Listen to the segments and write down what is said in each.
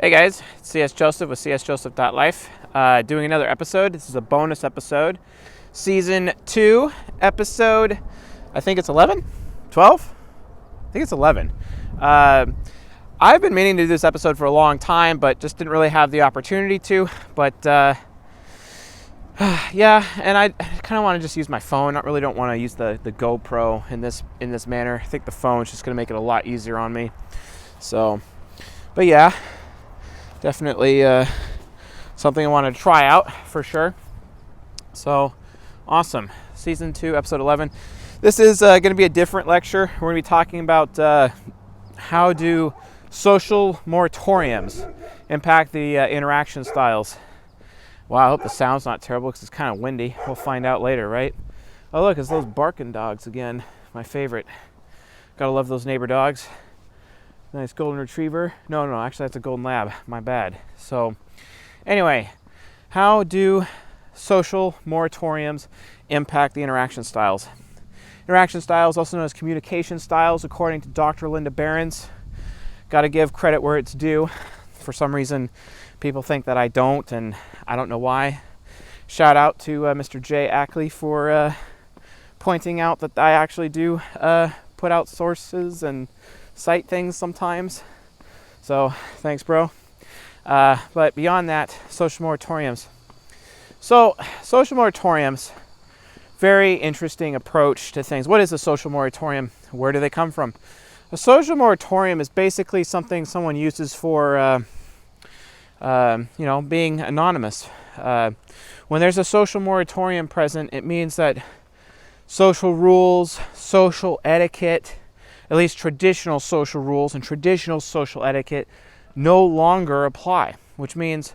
Hey guys, it's CS Joseph with csjoseph.life. Doing another episode. This is a bonus episode. Season 2, episode, I think it's 11? 12? I think it's 11. I've been meaning to do this episode for a long time, but just didn't really have the opportunity to. But yeah, and I kind of want to just use my phone. I really don't want to use the GoPro in this manner. I think the phone's just going to make it a lot easier on me. So, but yeah. Definitely something I wanted to try out for sure. So, awesome. Season 2, episode 11. This is going to be a different lecture. We're going to be talking about how do social moratoriums impact the interaction styles. Wow, I hope the sound's not terrible because it's kind of windy. We'll find out later, right? Oh, look, it's those barking dogs again. My favorite. Gotta love those neighbor dogs. Nice golden retriever. No, actually that's a golden lab. My bad. So, anyway, how do social moratoriums impact the interaction styles? Interaction styles, also known as communication styles, according to Dr. Linda Behrens. Got to give credit where it's due. For some reason, people think that I don't, and I don't know why. Shout out to Mr. Jay Ackley for pointing out that I actually do put out sources and cite things sometimes. So thanks, bro. But beyond that, social moratoriums. So social moratoriums, very interesting approach to things. What is a social moratorium? Where do they come from? A social moratorium is basically something someone uses for being anonymous. When there's a social moratorium present, it means that social rules, social etiquette, at least traditional social rules and traditional social etiquette, no longer apply, which means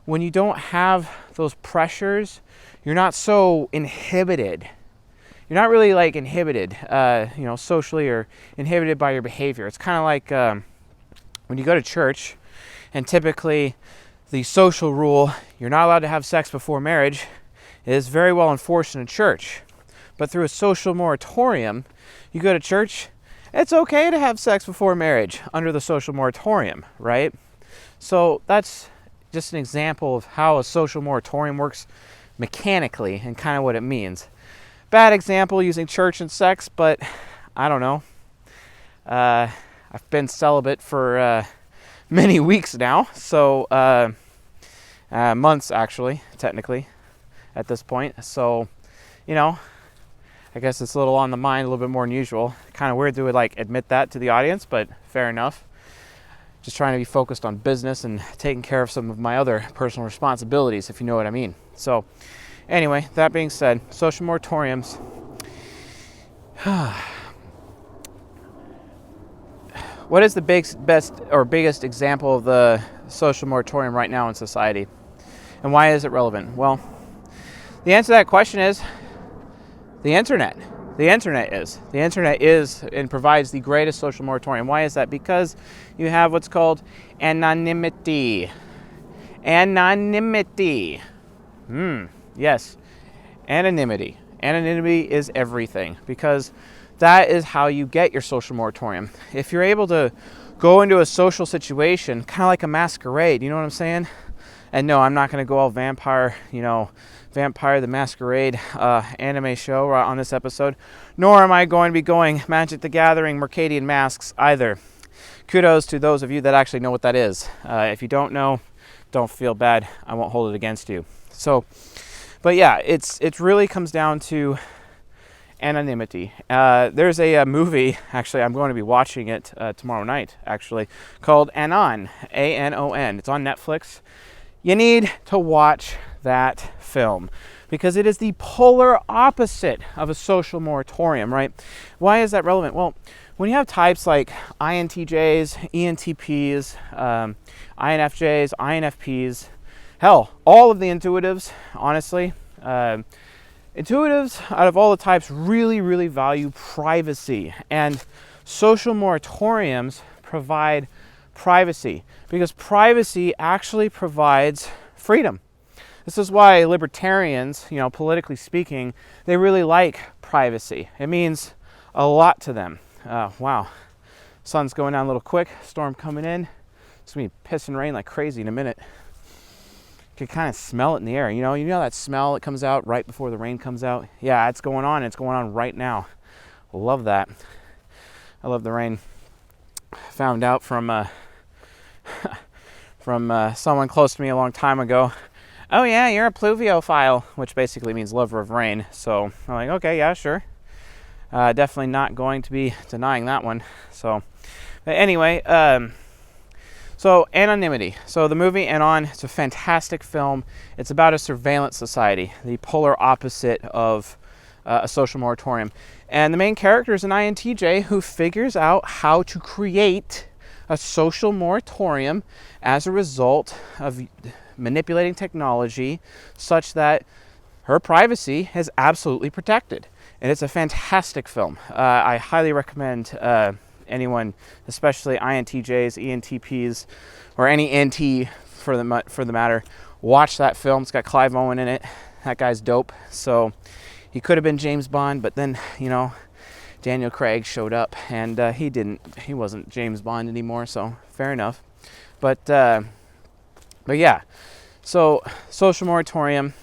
when you don't have those pressures, you're not so inhibited. You're not really like inhibited, socially, or inhibited by your behavior. It's kind of like when you go to church, and typically the social rule, you're not allowed to have sex before marriage, is very well enforced in a church. But through a social moratorium, you go to church, it's okay to have sex before marriage under the social moratorium, right? So that's just an example of how a social moratorium works mechanically and kind of what it means. Bad example using church and sex, but I don't know. I've been celibate for many weeks now, so months actually, technically, at this point. So, I guess it's a little on the mind, a little bit more than usual. Kind of weird to admit that to the audience, but fair enough. Just trying to be focused on business and taking care of some of my other personal responsibilities, if you know what I mean. So, anyway, that being said, social moratoriums. What is the biggest example of the social moratorium right now in society? And why is it relevant? Well, the answer to that question is the internet. The internet is and provides the greatest social moratorium. Why is that? Because you have what's called anonymity. Anonymity. Yes. Anonymity. Anonymity is everything, because that is how you get your social moratorium. If you're able to go into a social situation, kind of like a masquerade, you know what I'm saying? And no, I'm not going to go all Vampire the Masquerade anime show on this episode, nor am I going to be going Magic the Gathering Mercadian Masks either. Kudos to those of you that actually know what that is. If you don't know, don't feel bad. I won't hold it against you. So, but yeah, it really comes down to anonymity. There's a movie, actually, I'm going to be watching it tomorrow night, actually, called Anon, A-N-O-N. It's on Netflix. You need to watch that film because it is the polar opposite of a social moratorium, right? Why is that relevant? Well, when you have types like INTJs, ENTPs, INFJs, INFPs, hell, all of the intuitives, honestly, intuitives out of all the types really, really value privacy, and social moratoriums provide privacy because privacy actually provides freedom. This is why libertarians, politically speaking, they really like privacy. It means a lot to them. Wow, sun's going down a little quick, storm coming in. It's going to be pissing rain like crazy in a minute. You can kind of smell it in the air. You know that smell that comes out right before the rain comes out? Yeah, it's going on. It's going on right now. Love that. I love the rain. Found out from someone close to me a long time ago. Oh yeah, you're a pluviophile, which basically means lover of rain. So I'm like, okay, yeah, sure. Definitely not going to be denying that one. So, but anyway, so Anonymity. So the movie Anon, it's a fantastic film. It's about a surveillance society, the polar opposite of a social moratorium. And the main character is an INTJ who figures out how to create a social moratorium as a result of manipulating technology such that her privacy is absolutely protected. And it's a fantastic film. I highly recommend anyone, especially INTJs, ENTPs, or any NT for the matter, watch that film. It's got Clive Owen in it. That guy's dope. So he could have been James Bond, but then, Daniel Craig showed up, and he wasn't James Bond anymore, so fair enough. But yeah, so social moratorium,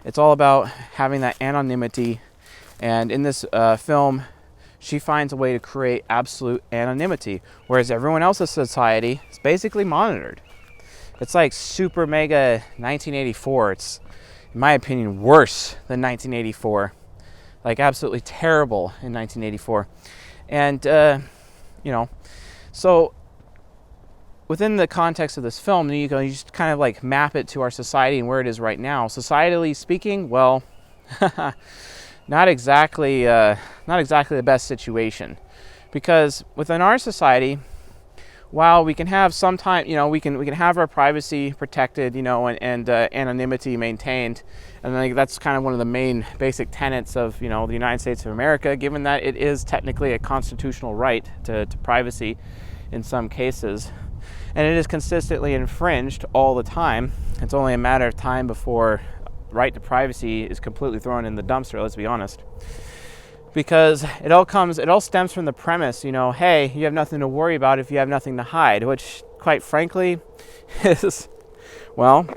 it's all about having that anonymity, and in this film, she finds a way to create absolute anonymity, whereas everyone else's society is basically monitored. It's like super mega 1984. It's, in my opinion, worse than 1984. Like absolutely terrible in 1984. And, so within the context of this film, you just kind of like map it to our society and where it is right now. Societally speaking, well, not exactly the best situation, because within our society, while we can have we can have our privacy protected, and anonymity maintained, and I think that's kind of one of the main basic tenets of the United States of America, given that it is technically a constitutional right to privacy in some cases, and it is consistently infringed all the time. It's only a matter of time before right to privacy is completely thrown in the dumpster, let's be honest. Because it all stems from the premise, hey, you have nothing to worry about if you have nothing to hide, which quite frankly is, well,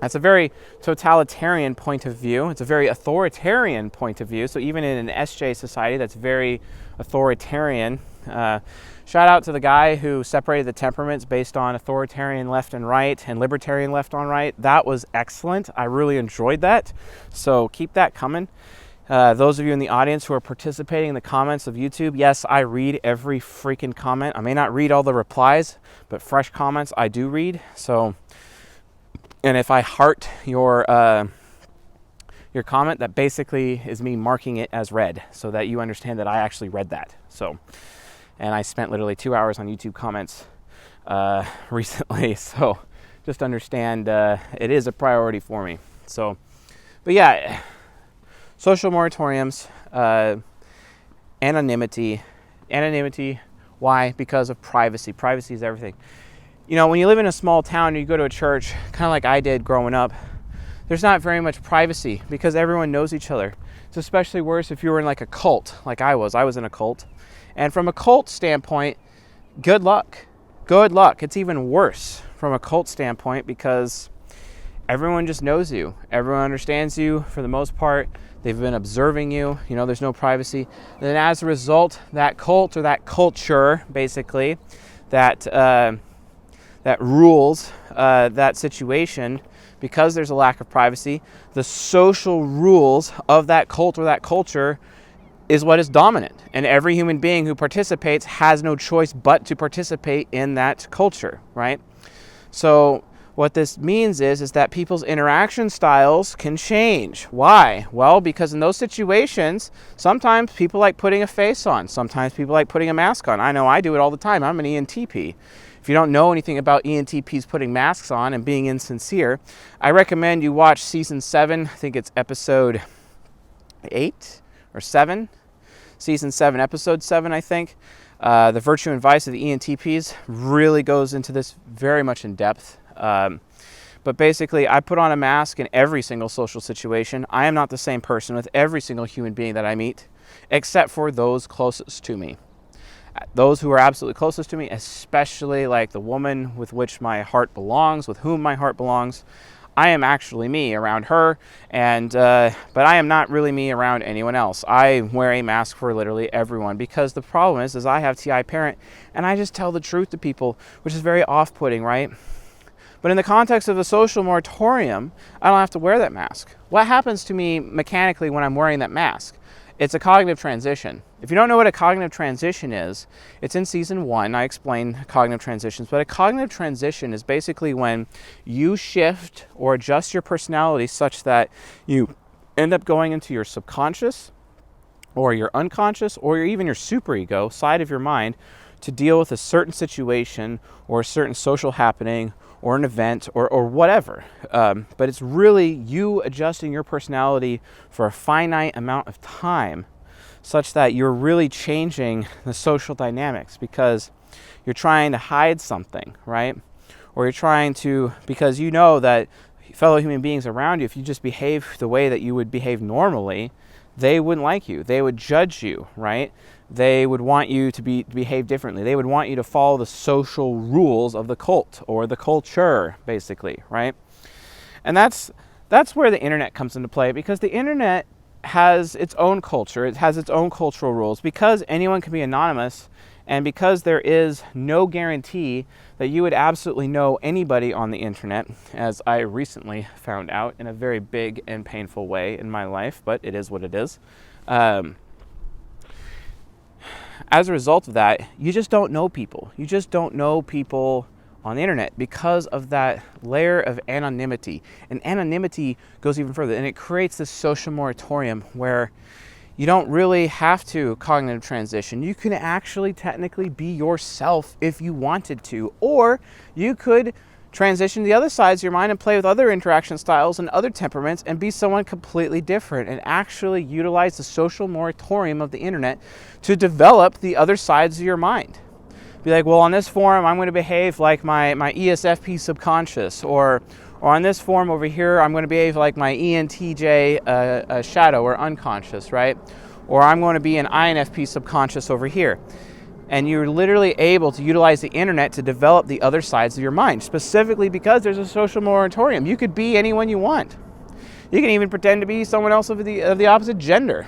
that's a very totalitarian point of view. It's a very authoritarian point of view. So even in an SJ society that's very authoritarian, shout out to the guy who separated the temperaments based on authoritarian left and right and libertarian left on right. That was excellent. I really enjoyed that. So keep that coming. Those of you in the audience who are participating in the comments of YouTube, yes, I read every freaking comment. I may not read all the replies, but fresh comments I do read. So, and if I heart your comment, that basically is me marking it as read, so that you understand that I actually read that. So, and I spent literally 2 hours on YouTube comments recently, so just understand it is a priority for me. So, but yeah. Social moratoriums, anonymity. Why? Because of privacy. Privacy is everything. When you live in a small town and you go to a church, kind of like I did growing up, there's not very much privacy because everyone knows each other. It's especially worse if you were in like a cult, like I was. I was in a cult. And from a cult standpoint, good luck. Good luck. It's even worse from a cult standpoint because everyone just knows you. Everyone understands you for the most part. They've been observing you. There's no privacy. And then as a result, that cult or that culture, basically, that rules that situation, because there's a lack of privacy, the social rules of that cult or that culture is what is dominant. And every human being who participates has no choice but to participate in that culture, right? So what this means is that people's interaction styles can change. Why? Well, because in those situations, sometimes people like putting a face on. Sometimes people like putting a mask on. I know I do it all the time. I'm an ENTP. If you don't know anything about ENTPs putting masks on and being insincere, I recommend you watch season 7. I think it's episode 8 or 7. Season 7, episode 7, I think. The Virtue and Vice of the ENTPs really goes into this very much in depth. But basically, I put on a mask in every single social situation. I am not the same person with every single human being that I meet, except for those closest to me. those who are absolutely closest to me, especially like the woman with which my heart belongs, with whom my heart belongs, I am actually me around her, and but I am not really me around anyone else. I wear a mask for literally everyone, because the problem is I have TI parent, and I just tell the truth to people, which is very off-putting, right? But in the context of a social moratorium, I don't have to wear that mask. What happens to me mechanically when I'm wearing that mask? It's a cognitive transition. If you don't know what a cognitive transition is, it's in season 1. I explain cognitive transitions, but a cognitive transition is basically when you shift or adjust your personality such that you end up going into your subconscious or your unconscious or even your superego side of your mind to deal with a certain situation or a certain social happening or an event or whatever. But it's really you adjusting your personality for a finite amount of time such that you're really changing the social dynamics, because you're trying to hide something, right? Or you're trying to, because you know that fellow human beings around you, if you just behave the way that you would behave normally, they wouldn't like you. They would judge you, right? They would want you to behave differently. They would want you to follow the social rules of the cult or the culture, basically, right? And that's where the internet comes into play, because the internet has its own culture. It has its own cultural rules, because anyone can be anonymous, and because there is no guarantee that you would absolutely know anybody on the internet, as I recently found out in a very big and painful way in my life, but it is what it is. As a result of that, you just don't know people. You just don't know people on the internet because of that layer of anonymity. And anonymity goes even further, and it creates this social moratorium where you don't really have to cognitive transition. You can actually technically be yourself if you wanted to, or you could transition to the other sides of your mind and play with other interaction styles and other temperaments and be someone completely different, and actually utilize the social moratorium of the internet to develop the other sides of your mind. Be like, well, on this forum, I'm going to behave like my ESFP subconscious, or on this form over here, I'm going to behave like my ENTJ shadow or unconscious, right? Or I'm going to be an INFP subconscious over here. And you're literally able to utilize the internet to develop the other sides of your mind, specifically because there's a social moratorium. You could be anyone you want. You can even pretend to be someone else of the opposite gender.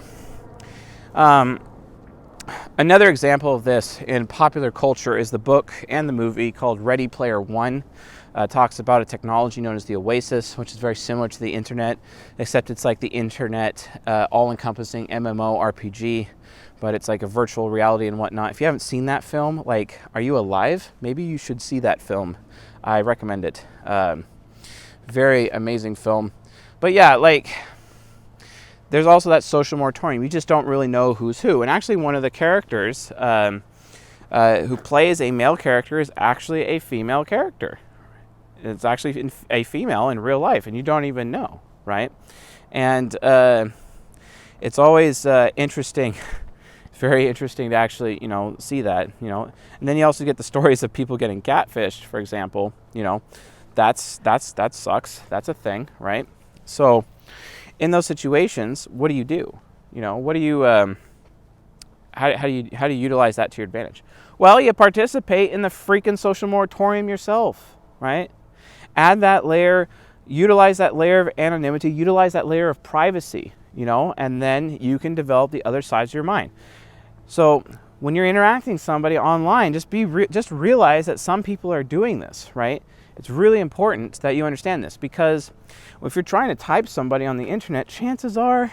Another example of this in popular culture is the book and the movie called Ready Player One. Talks about a technology known as the Oasis, which is very similar to the internet, except it's like the internet all-encompassing MMORPG, but it's like a virtual reality and whatnot. If you haven't seen that film, like, are you alive? Maybe you should see that film. I recommend it. Very amazing film. But yeah, like, there's also that social moratorium. You just don't really know who's who. And actually, one of the characters who plays a male character is actually a female character. It's actually a female in real life, and you don't even know, right? And it's always interesting, very interesting to actually, see that, And then you also get the stories of people getting catfished, for example. That sucks. That's a thing, right? So in those situations, what do you do? What do you how do you utilize that to your advantage? Well, you participate in the freaking social moratorium yourself, right? Add that layer, utilize that layer of anonymity, utilize that layer of privacy, and then you can develop the other sides of your mind. So when you're interacting with somebody online, just realize that some people are doing this, right? It's really important that you understand this, because if you're trying to type somebody on the internet, chances are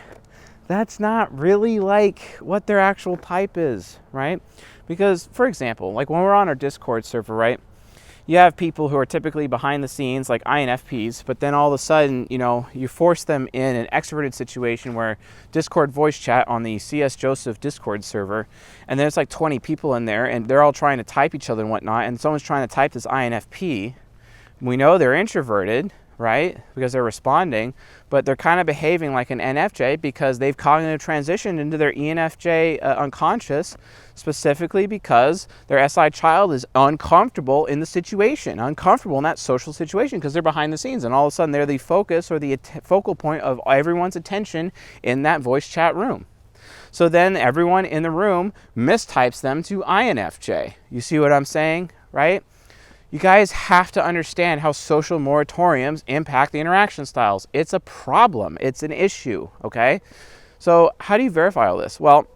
that's not really like what their actual type is, right? Because, for example, like when we're on our Discord server, right? You have people who are typically behind the scenes, like INFPs, but then all of a sudden, you force them in an extroverted situation where Discord voice chat on the CS Joseph Discord server, and there's like 20 people in there, and they're all trying to type each other and whatnot, and someone's trying to type this INFP. We know they're introverted, right? Because they're responding, but they're kind of behaving like an NFJ because they've cognitive transitioned into their ENFJ unconscious, specifically because their SI child is uncomfortable in the situation, uncomfortable in that social situation because they're behind the scenes, and all of a sudden they're the focus or the focal point of everyone's attention in that voice chat room. So then everyone in the room mistypes them to INFJ. You see what I'm saying, right? You guys have to understand how social moratoriums impact the interaction styles. It's a problem. It's an issue, okay? So how do you verify all this? Well,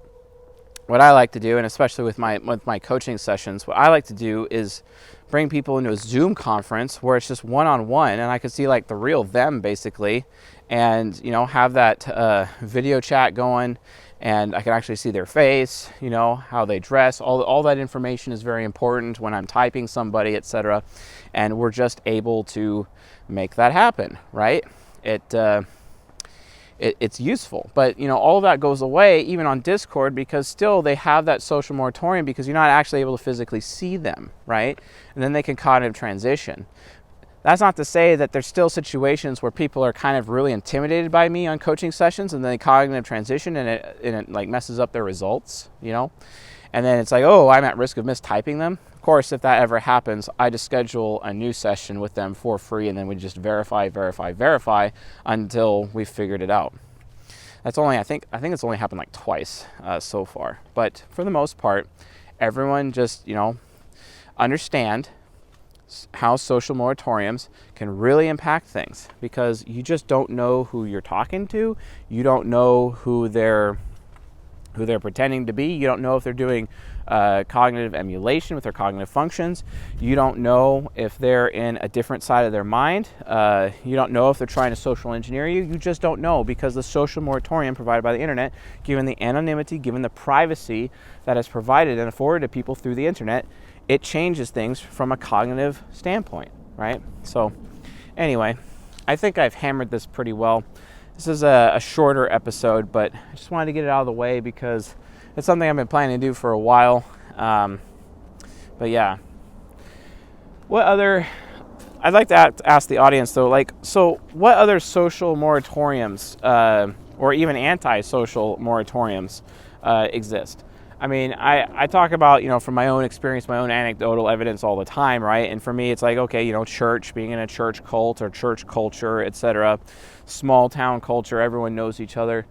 what I like to do, and especially with my coaching sessions, what I like to do is bring people into a Zoom conference where it's just one-on-one, and I can see like the real them basically, and have that video chat going, and I can actually see their face, how they dress. All that information is very important when I'm typing somebody, etc. And we're just able to make that happen, right? It's useful, but all of that goes away even on Discord, because still they have that social moratorium because you're not actually able to physically see them, right? And then they can cognitive transition. That's not to say that there's still situations where people are kind of really intimidated by me on coaching sessions, and then they cognitive transition and it like messes up their results, and then it's like, oh, I'm at risk of mistyping them. Of course, if that ever happens, I just schedule a new session with them for free, and then we just verify until we've figured it out. That's only, I think it's only happened like twice so far. But for the most part, everyone just, understand how social moratoriums can really impact things, because you just don't know who you're talking to. You don't know who they're pretending to be. You don't know if they're doing cognitive emulation with their cognitive functions. You don't know if they're in a different side of their mind. You don't know if they're trying to social engineer you. You just don't know, because the social moratorium provided by the internet, given the anonymity, given the privacy that is provided and afforded to people through the internet, it changes things from a cognitive standpoint, right? So anyway, I think I've hammered this pretty well. This is a shorter episode, but I just wanted to get it out of the way because it's something I've been planning to do for a while. But yeah, I'd like to ask the audience though, so what other social moratoriums or even anti-social moratoriums exist? I mean, I talk about, from my own experience, my own anecdotal evidence all the time, right? And for me, it's like, okay, church, being in a church cult or church culture, etc., small town culture, everyone knows each other.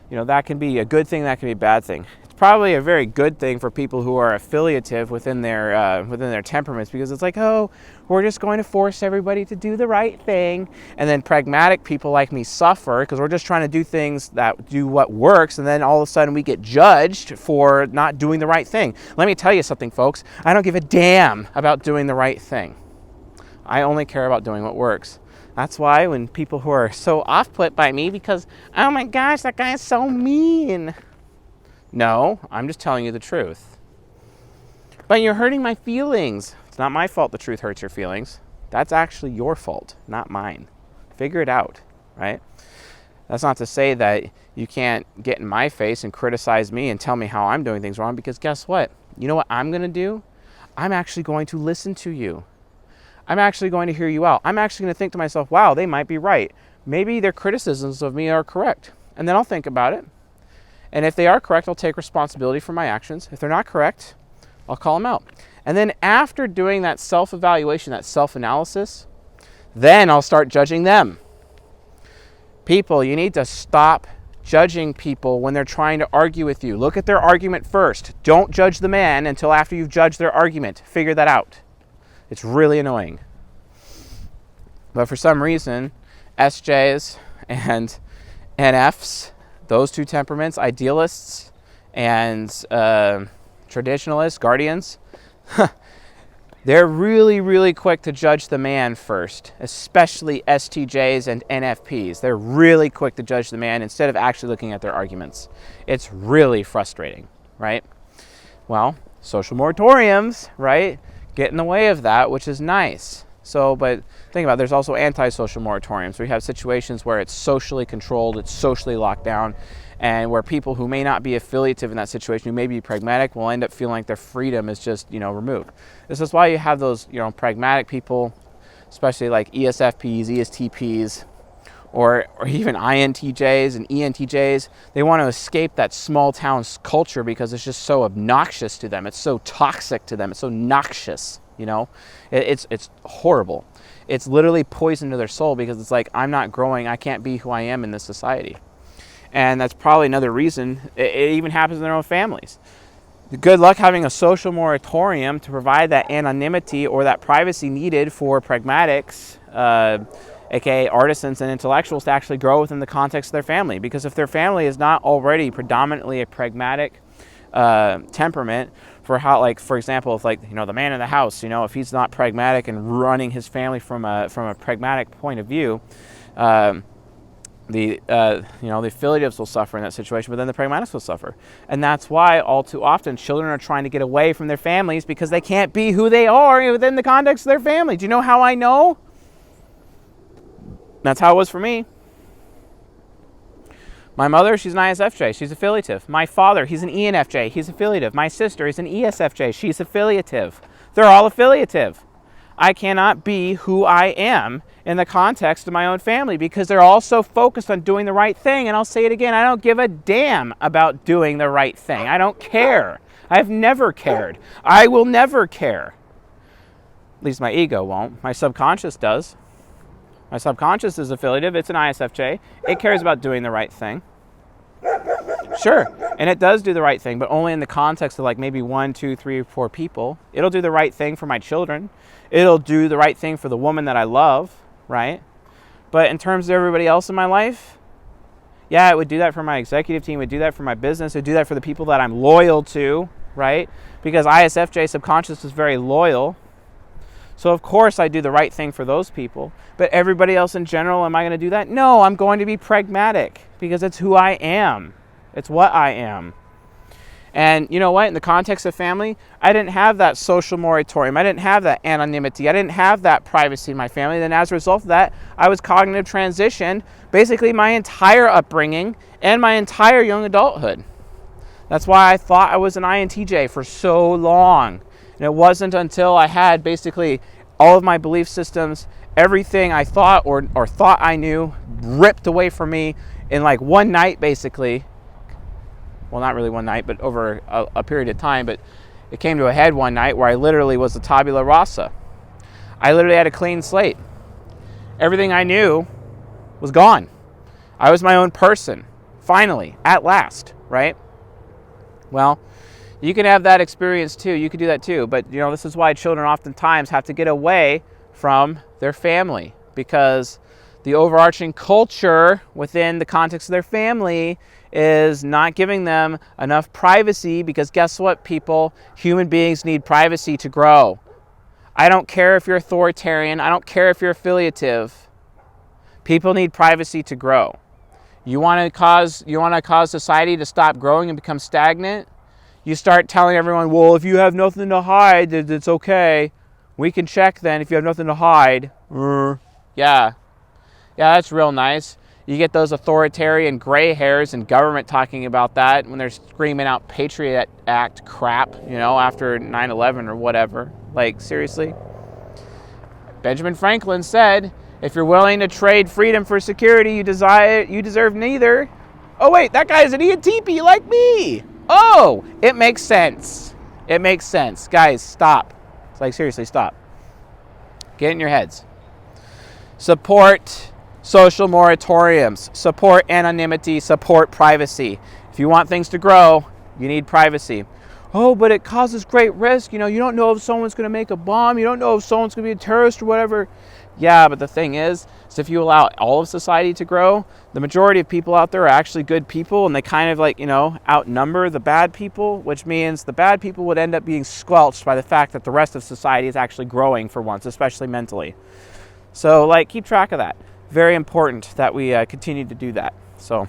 That can be a good thing, that can be a bad thing. It's probably a very good thing for people who are affiliative within their temperaments, because it's like, oh, we're just going to force everybody to do the right thing. And then pragmatic people like me suffer because we're just trying to do things that do what works, and then all of a sudden we get judged for not doing the right thing. Let me tell you something, folks. I don't give a damn about doing the right thing. I only care about doing what works. That's why when people who are so off-put by me because, oh my gosh, that guy is so mean. No, I'm just telling you the truth. But you're hurting my feelings. It's not my fault the truth hurts your feelings. That's actually your fault, not mine. Figure it out, right? That's not to say that you can't get in my face and criticize me and tell me how I'm doing things wrong, because guess what? You know what I'm going to do? I'm actually going to listen to you. I'm actually going to hear you out. I'm actually going to think to myself, wow, they might be right. Maybe their criticisms of me are correct. And then I'll think about it. And if they are correct, I'll take responsibility for my actions. If they're not correct, I'll call them out. And then after doing that self-evaluation, that self-analysis, then I'll start judging them. People, you need to stop judging people when they're trying to argue with you. Look at their argument first. Don't judge the man until after you've judged their argument. Figure that out. It's really annoying. But for some reason, SJs and NFs, those two temperaments, idealists and traditionalists, guardians, they're really, really quick to judge the man first, especially STJs and NFPs. They're really quick to judge the man instead of actually looking at their arguments. It's really frustrating, right? Well, social moratoriums, right, get in the way of that, which is nice. So, but think about it, there's also anti-social moratoriums. We have situations where it's socially controlled, it's socially locked down, and where people who may not be affiliative in that situation, who may be pragmatic, will end up feeling like their freedom is just, removed. This is why you have those, pragmatic people, especially like ESFPs, ESTPs, or even INTJs and ENTJs. They want to escape that small town culture because it's just so obnoxious to them. It's so toxic to them. It's so noxious, It's horrible. It's literally poison to their soul because it's like, I'm not growing. I can't be who I am in this society. And that's probably another reason it even happens in their own families. Good luck having a social moratorium to provide that anonymity or that privacy needed for pragmatics, aka artisans and intellectuals, to actually grow within the context of their family. Because if their family is not already predominantly a pragmatic temperament, for how, like, for example, if, like, the man in the house, if he's not pragmatic and running his family from a pragmatic point of view, the affiliatives will suffer in that situation, but then the pragmatics will suffer. And that's why all too often children are trying to get away from their families, because they can't be who they are within the context of their family. Do you know how I know? That's how it was for me. My mother, she's an ISFJ. She's affiliative. My father, he's an ENFJ. He's affiliative. My sister is an ESFJ. She's affiliative. They're all affiliative. I cannot be who I am in the context of my own family, because they're all so focused on doing the right thing. And I'll say it again, I don't give a damn about doing the right thing. I don't care. I've never cared. I will never care. At least my ego won't. My subconscious does. My subconscious is affiliative. It's an ISFJ. It cares about doing the right thing. Sure, and it does do the right thing, but only in the context of, like, maybe 1, 2, 3, 4 people. It'll do the right thing for my children. It'll do the right thing for the woman that I love, right? But in terms of everybody else in my life, yeah, it would do that for my executive team. It would do that for my business. It would do that for the people that I'm loyal to, right? Because ISFJ subconscious is very loyal. So of course I do the right thing for those people. But everybody else in general, am I going to do that? No, I'm going to be pragmatic, because it's who I am. It's what I am. And you know what? In the context of family, I didn't have that social moratorium. I didn't have that anonymity. I didn't have that privacy in my family. Then as a result of that, I was cognitive transitioned basically my entire upbringing and my entire young adulthood. That's why I thought I was an INTJ for so long. And it wasn't until I had basically all of my belief systems, everything I thought or thought I knew, ripped away from me in like one night, basically. Well, not really one night, but over a period of time. But it came to a head one night where I literally was a tabula rasa. I literally had a clean slate. Everything I knew was gone. I was my own person. Finally, at last, right? Well, you can have that experience too. You could do that too. But, this is why children oftentimes have to get away from their family, because the overarching culture within the context of their family is not giving them enough privacy, because guess what, people? Human beings need privacy to grow. I don't care if you're authoritarian. I don't care if you're affiliative. People need privacy to grow. You want to cause society to stop growing and become stagnant? You start telling everyone, well, if you have nothing to hide, it's okay. We can check then if you have nothing to hide. Yeah, that's real nice. You get those authoritarian gray hairs in government talking about that when they're screaming out Patriot Act crap, after 9/11 or whatever. Like, seriously? Benjamin Franklin said, if you're willing to trade freedom for security, you deserve neither. Oh, wait, that guy is an ENTP like me. Oh, it makes sense. It makes sense. Guys, stop. It's like, seriously, stop. Get in your heads. Support social moratoriums. Support anonymity. Support privacy. If you want things to grow, you need privacy. Oh, but it causes great risk. You don't know if someone's going to make a bomb. You don't know if someone's going to be a terrorist or whatever. Yeah, but the thing is if you allow all of society to grow, the majority of people out there are actually good people, and they kind of outnumber the bad people, which means the bad people would end up being squelched by the fact that the rest of society is actually growing for once, especially mentally. So, keep track of that. Very important that we continue to do that. So,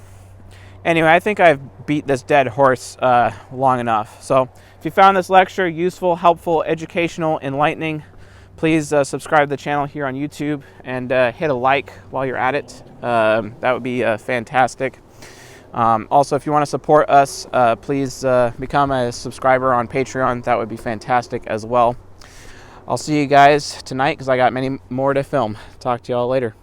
anyway, I think I've beat this dead horse long enough. So, if you found this lecture useful, helpful, educational, enlightening, please subscribe to the channel here on YouTube and hit a like while you're at it. That would be fantastic. Also, if you want to support us, please become a subscriber on Patreon. That would be fantastic as well. I'll see you guys tonight because I got many more to film. Talk to y'all later.